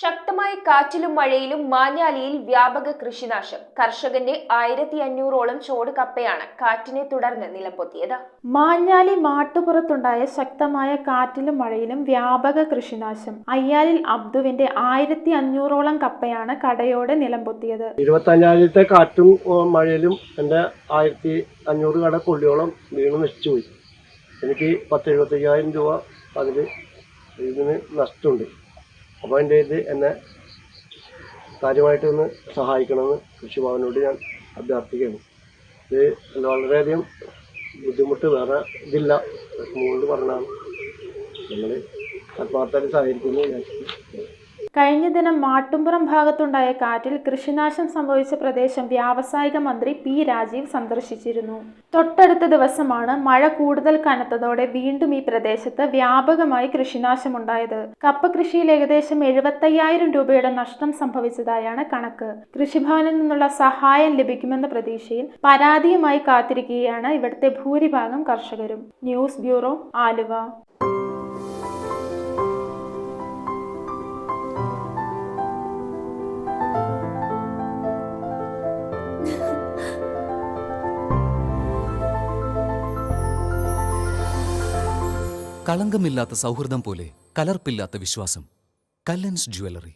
ശക്തമായ കാറ്റിലും മഴയിലും മാഞ്ഞാലിയിൽ വ്യാപക കൃഷിനാശം. കർഷകന്റെ 1500ഓളം ചോട് കപ്പയാണ് കാറ്റിനെ തുടർന്ന് നിലംപൊത്തിയത്. മാഞ്ഞാലി മാട്ടുപുറത്തുണ്ടായ ശക്തമായ കാറ്റിലും മഴയിലും വ്യാപക കൃഷിനാശം. അയ്യാലിൽ അബ്ദുവിന്റെ 1500ഓളം കപ്പയാണ് കടയോടെ നിലംപൊത്തിയത്. 25,000ത്തെ കാറ്റും മഴയിലും എൻ്റെ 1500 കട കൊള്ളിയോളം വീണ് നശിച്ചുപോയി. എനിക്ക് 10-75,000 രൂപ ഇതിന് നഷ്ടമുണ്ട്. അപ്പോൾ എൻ്റെ എന്നെ കാര്യമായിട്ടൊന്ന് സഹായിക്കണമെന്ന് കൃഷിഭവനോട് ഞാൻ അഭ്യർത്ഥിക്കുകയാണ്. ഇത് വളരെയധികം ബുദ്ധിമുട്ട് വേറെ ഇതില്ല മുകളിൽ പറഞ്ഞാണ് നമ്മൾ ആത്മാർത്ഥമായിട്ട് സഹകരിക്കുന്നു. കഴിഞ്ഞ ദിനം മാട്ടുംപുറം ഭാഗത്തുണ്ടായ കാറ്റിൽ കൃഷിനാശം സംഭവിച്ച പ്രദേശം വ്യാവസായിക മന്ത്രി പി രാജീവ് സന്ദർശിച്ചിരുന്നു. തൊട്ടടുത്ത ദിവസമാണ് മഴ കൂടുതൽ കനത്തതോടെ വീണ്ടും ഈ പ്രദേശത്ത് വ്യാപകമായി കൃഷിനാശമുണ്ടായത്. കപ്പ കൃഷിയിൽ ഏകദേശം 75,000 രൂപയുടെ നഷ്ടം സംഭവിച്ചതായാണ് കണക്ക്. കൃഷിഭവനിൽ നിന്നുള്ള സഹായം ലഭിക്കുമെന്ന പ്രതീക്ഷയിൽ പരാതിയുമായി കാത്തിരിക്കുകയാണ് ഇവിടുത്തെ ഭൂരിഭാഗം കർഷകരും. News bureau, Aluva. കളങ്കമില്ലാത്ത സൗഹൃദം പോലെ കലർപ്പില്ലാത്ത വിശ്വാസം. കല്ലൻസ് ജ്വല്ലറി.